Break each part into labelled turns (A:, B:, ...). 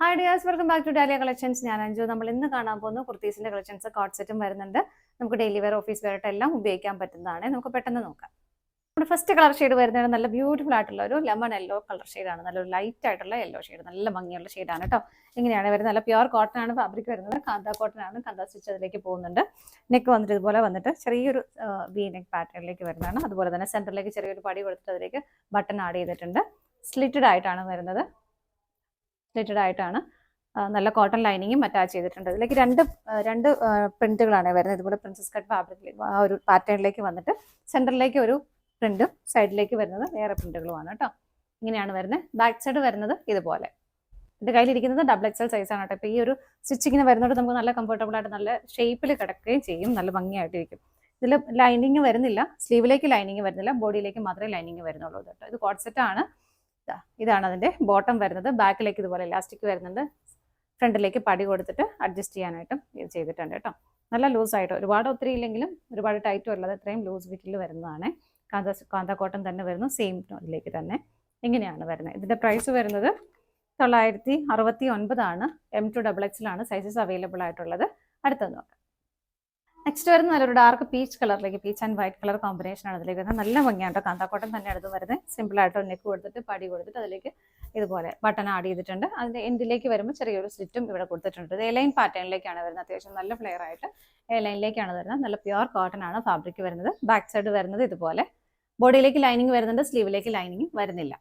A: Hi dears, welcome back to Dahlia collections. ഞാൻ അഞ്ജു. നമ്മൾ ഇന്ന് കാണാൻ പോകുന്ന കുർത്തീസിന്റെ കളക്ഷൻസ് കോട്ട് സെറ്റും വരുന്നുണ്ട്. നമുക്ക് ഡെയിലി വെയർ, ഓഫീസ് വെയർ എല്ലാം ഉപയോഗിക്കാൻ പറ്റുന്നതാണ്. നമുക്ക് പെട്ടെന്ന് നോക്കാം. നമ്മുടെ ഫസ്റ്റ് കളർ ഷെയ്ഡ് വരുന്നത് നല്ല ബ്യൂട്ടിഫുൾ ആയിട്ടുള്ള ഒരു ലെമൺ യെല്ലോ കളർ ഷെയ്ഡാണ്. നല്ലൊരു ലൈറ്റ് ആയിട്ടുള്ള യെല്ലോ ഷെയ്ഡ്, നല്ല ഭംഗിയുള്ള ഷെയ്ഡാണ് കേട്ടോ. ഇങ്ങനെയാണ് വരുന്നത്. നല്ല പ്യുവർ കോട്ടൺ ആണ് ഫാബ്രിക് വരുന്നത്. കാന്ത കോട്ടൺ ആണ്. കാന്ത സ്റ്റിച്ച് അതിലേക്ക് പോകുന്നുണ്ട്. നെക്ക് വന്നിട്ട് ഇതുപോലെ വന്നിട്ട് ചെറിയൊരു വി നെക്ക് പാറ്റേണിലേക്ക് വരുന്നതാണ്. അതുപോലെ തന്നെ സെന്ററിലേക്ക് ചെറിയൊരു പടി കൊടുത്തിട്ട് അതിലേക്ക് ബട്ടൺ ആഡ് ചെയ്തിട്ടുണ്ട്. സ്ലിറ്റഡ് ആയിട്ടാണ് വരുന്നത്. നല്ല കോട്ടൺ ലൈനിങ്ങും അറ്റാച്ച് ചെയ്തിട്ടുണ്ട്. ഇതിലേക്ക് രണ്ട് പ്രിന്റുകളാണ് വരുന്നത്. ഇതുപോലെ പ്രിൻസസ് കട്ട് ഫാബ്രിക്കിലേക്ക് ആ ഒരു പാറ്റേണിലേക്ക് വന്നിട്ട് സെന്ററിലേക്ക് ഒരു പ്രിന്റും സൈഡിലേക്ക് വരുന്നത് വേറെ പ്രിന്റുകളുമാണ് കേട്ടോ. ഇങ്ങനെയാണ് വരുന്നത്. ബാക്ക് സൈഡ് വരുന്നത് ഇതുപോലെ. എൻ്റെ കയ്യിലിരിക്കുന്നത് XXL സൈസാണ് കേട്ടോ. ഇപ്പോൾ ഈ ഒരു സ്റ്റിച്ചിങ്ങിന് വരുന്നത് നമുക്ക് നല്ല കംഫർട്ടബിൾ ആയിട്ട് നല്ല ഷേപ്പിൽ കിടക്കുകയും ചെയ്യും. നല്ല ഭംഗിയായിട്ടിരിക്കും. ഇതിൽ ലൈനിങ് വരുന്നില്ല, സ്ലീവിലേക്ക് ലൈനിങ് വരുന്നില്ല, ബോഡിയിലേക്ക് മാത്രമേ ലൈനിങ് വരുന്നുള്ളൂ കേട്ടോ. ഇത് കോട്ട് സെറ്റ് ആണ്. ഇതാണ് അതിന്റെ ബോട്ടം വരുന്നത്. ബാക്കിലേക്ക് ഇതുപോലെ ഇലാസ്റ്റിക് വരുന്നുണ്ട്. ഫ്രണ്ടിലേക്ക് പടി കൊടുത്തിട്ട് അഡ്ജസ്റ്റ് ചെയ്യാനായിട്ടും ഇത് ചെയ്തിട്ടുണ്ട് കേട്ടോ. നല്ല ലൂസായിട്ട്, ഒരുപാട് ഒത്തിരി ഇല്ലെങ്കിലും ഒരുപാട് ടൈറ്റും അല്ലാതെ ഇത്രയും ലൂസ് ഫിറ്റിൽ വരുന്നതാണ്. കാന്ത കോട്ടൺ തന്നെ വരുന്നു. സെയിം ഇതിലേക്ക് തന്നെ ഇങ്ങനെയാണ് വരുന്നത്. ഇതിന്റെ പ്രൈസ് വരുന്നത് 969 ആണ്. M2XXL ആണ് സൈസസ് അവൈലബിൾ ആയിട്ടുള്ളത്. അടുത്തത് നോക്കാം. നെക്സ്റ്റ് വരുന്നത് നല്ലൊരു ഡാർക്ക് പീച്ച് കളറിലേക്ക്, peach and white colour combination ആണ് ഇതിലേക്ക് വരുന്നത്. നല്ല ഭംഗിയാണ് കേട്ടോ. കാന്താക്കോട്ടൻ തന്നെ അടുത്ത് വരുന്നത്. സിമ്പിൾ ആയിട്ട് നെക്ക് കൊടുത്തിട്ട് പടി കൊടുത്തിട്ട് അതിലേക്ക് ഇതുപോലെ ബട്ടൺ ആഡ് ചെയ്തിട്ടുണ്ട്. അതിന്റെ എൻഡിലേക്ക് വരുമ്പോൾ ചെറിയൊരു സ്ലിറ്റും ഇവിടെ കൊടുത്തിട്ടുണ്ട്. ഇത് എലൈൻ പാറ്റേണിലേക്കാണ് വരുന്നത്. അത്യാവശ്യം നല്ല ഫ്ലെയർ ആയിട്ട് എലൈനിലേക്കാണ് വരുന്നത്. നല്ല പ്യുവർ കോട്ടൺ ആണ് ഫാബ്രിക് വരുന്നത്. ബാക്ക് സൈഡ് വരുന്നത് ഇതുപോലെ. ബോഡിയിലേക്ക് ലൈനിങ് വരുന്നുണ്ട്, സ്ലീവിലേക്ക് ലൈനിങ് വരുന്നില്ല.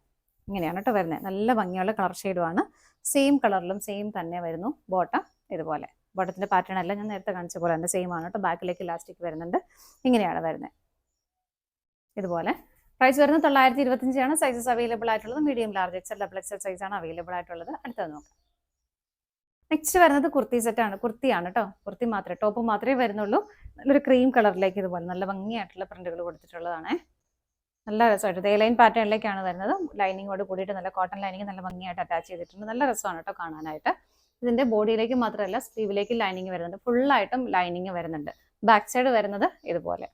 A: ഇങ്ങനെയാണ് കേട്ടോ വരുന്നത്. നല്ല ഭംഗിയുള്ള കളർ ഷെയ്ഡുമാണ്. സെയിം കളറിലും സെയിം തന്നെ വരുന്നു. ബോട്ടം ഇതുപോലെ. ബോട്ടത്തിന്റെ പാറ്റേൺ അല്ല ഞാൻ നേരത്തെ കാണിച്ച പോലെ തന്നെ സെയിം ആണ് കേട്ടോ. ബാക്കിലേക്ക് ഇലാസ്റ്റിക് വരുന്നുണ്ട്. ഇങ്ങനെയാണ് വരുന്നത്. ഇതുപോലെ പ്രൈസ് വരുന്നത് 925 ആണ്. സൈസസ് അവൈലബിൾ ആയിട്ടുള്ളത് മീഡിയം, ലാർജ്, XXL സൈസ് ആണ് അവൈലബിൾ ആയിട്ടുള്ളത്. അടുത്തത് നോക്കാം. നെക്സ്റ്റ് വരുന്നത് കുർത്തി സെറ്റ് ആണ്. കുർത്തിയാണ് കേട്ടോ. കുർത്തി മാത്രമേ, ടോപ്പ് മാത്രമേ വരുന്നുള്ളൂ. നല്ലൊരു ക്രീം കളറിലേക്ക് ഇതുപോലെ നല്ല ഭംഗിയായിട്ടുള്ള പ്രിന്റുകൾ കൊടുത്തിട്ടുള്ളതാണ്. നല്ല രസമായിട്ട് ലൈൻ പാറ്റേണിലേക്കാണ് വരുന്നത്. ലൈനിങ്ങോട് കൂടിയിട്ട് നല്ല കോട്ടൺ ലൈനിങ് നല്ല ഭംഗിയായിട്ട് അറ്റാച്ച് ചെയ്തിട്ടുണ്ട്. നല്ല രസമാണ് കേട്ടോ കാണാനായിട്ട്. ഇതിന്റെ ബോഡിയിലേക്ക് മാത്രമല്ല സ്ലീവിലേക്ക് ലൈനിങ് വരുന്നുണ്ട്. ഫുള്ളായിട്ടും ലൈനിങ് വരുന്നുണ്ട്. ബാക്ക് സൈഡ് വരുന്നത് ഇതുപോലെ.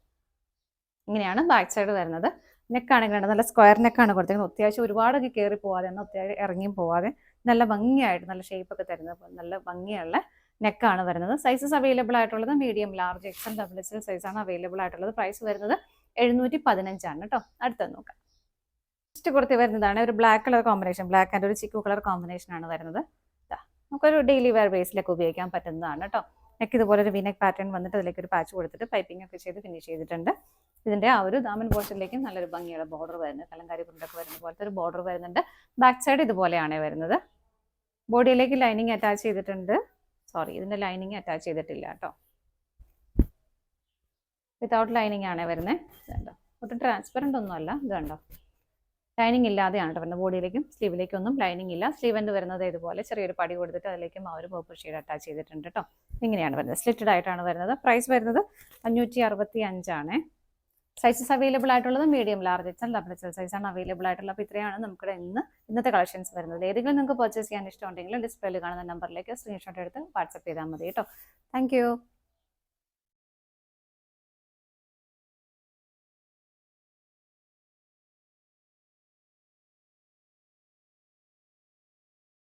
A: ഇങ്ങനെയാണ് ബാക്ക് സൈഡ് വരുന്നത്. നെക്കാണെങ്കിൽ നല്ല സ്ക്വയർ നെക്കാണ് കൊടുത്തിരിക്കുന്നത്. അത്യാവശ്യം ഒരുപാടൊക്കെ കയറി പോവാതെ, എന്നാൽ അത്യാവശ്യം ഇറങ്ങിയും പോവാതെ നല്ല ഭംഗിയായിട്ട് നല്ല ഷേപ്പൊക്കെ തരുന്നത് നല്ല ഭംഗിയുള്ള നെക്കാണ് വരുന്നത്. സൈസസ് അവൈലബിൾ ആയിട്ടുള്ളത് മീഡിയം, ലാർജ്, XXL സൈസാണ് അവൈലബിൾ ആയിട്ടുള്ളത്. പ്രൈസ് വരുന്നത് 715 ആണ് കേട്ടോ. അടുത്തത് നോക്കാം. നെക്സ്റ്റ് കുർത്തി വരുന്നതാണ് ഒരു black colour combination. Black and ഒരു ചിക്കു കളർ കോമ്പിനേഷൻ ആണ് വരുന്നത്. നമുക്കൊരു ഡെയിലി വെയർ ബേസിലൊക്കെ ഉപയോഗിക്കാൻ പറ്റുന്നതാണ് കേട്ടോ. നെക്ക് ഇതുപോലെ ഒരു വിനെക്ക് പാറ്റേൺ വന്നിട്ട് അതിലേക്ക് ഒരു പാച്ച് കൊടുത്തിട്ട് പൈപ്പിംഗ് ഒക്കെ ചെയ്ത് ഫിനിഷ് ചെയ്തിട്ടുണ്ട്. ഇതിന്റെ ആ ഒരു ദാമൻ പോർഷനിലേക്കും നല്ലൊരു ഭംഗിയുള്ള ബോർഡർ വരുന്നത്. കലങ്കാരി പ്രിന്റൊക്കെ വരുന്ന പോലത്തെ ഒരു ബോർഡർ വരുന്നുണ്ട്. ബാക്ക് സൈഡ് ഇതുപോലെയാണ് വരുന്നത്. ബോഡിയിലേക്ക് ലൈനിങ് അറ്റാച്ച് ചെയ്തിട്ടുണ്ട്. സോറി, ഇതിന്റെ ലൈനിങ് അറ്റാച്ച് ചെയ്തിട്ടില്ല കേട്ടോ. വിത്തൗട്ട് ലൈനിങ് ആണ് വരുന്നത്. ഇതുണ്ടോ, ഒട്ടും ട്രാൻസ്പെറൻ്റ് ഒന്നും അല്ല. ഇതുണ്ടോ, ലൈനിങ് ഇല്ലാതെയാണ് കേട്ടോ വരുന്നത്. ബോഡിയിലേക്കും സ്ലീവിലേക്കും ഒന്നും ലൈനിങ് ഇല്ല. സ്ലീവ് എന്ത് വരുന്നത് ഇതുപോലെ ചെറിയൊരു പടി കൊടുത്തിട്ട് അതിലേക്കും ആ ഒരു പേർപ്പിൾ ഷെയ്ഡ് അറ്റാച്ച് ചെയ്തിട്ടുണ്ട് കേട്ടോ. ഇങ്ങനെയാണ് വരുന്നത്. സ്ലിറ്റഡ് ആയിട്ടാണ് വരുന്നത്. പ്രൈസ് വരുന്നത് 565 ആണ്. സൈസസ് അവൈലബിൾ ആയിട്ടുള്ളത് മീഡിയം, ലാർജ്, XXL സൈസാണ് അവൈലബിൾ ആയിട്ടുള്ളത്. അപ്പോൾ ഇത്രയാണ് നമുക്ക് ഇന്നത്തെ കളക്ഷൻസ് വരുന്നത്. ഏതെങ്കിലും നിങ്ങൾക്ക് പർച്ചേസ് ചെയ്യാൻ ഇഷ്ടമുണ്ടെങ്കിൽ ഡിസ്പ്ലേയിൽ കാണുന്ന നമ്പറിലേക്ക് സ്ക്രീൻഷോട്ട് എടുത്ത് വാട്സപ്പ് ചെയ്താൽ മതി കേട്ടോ. താങ്ക്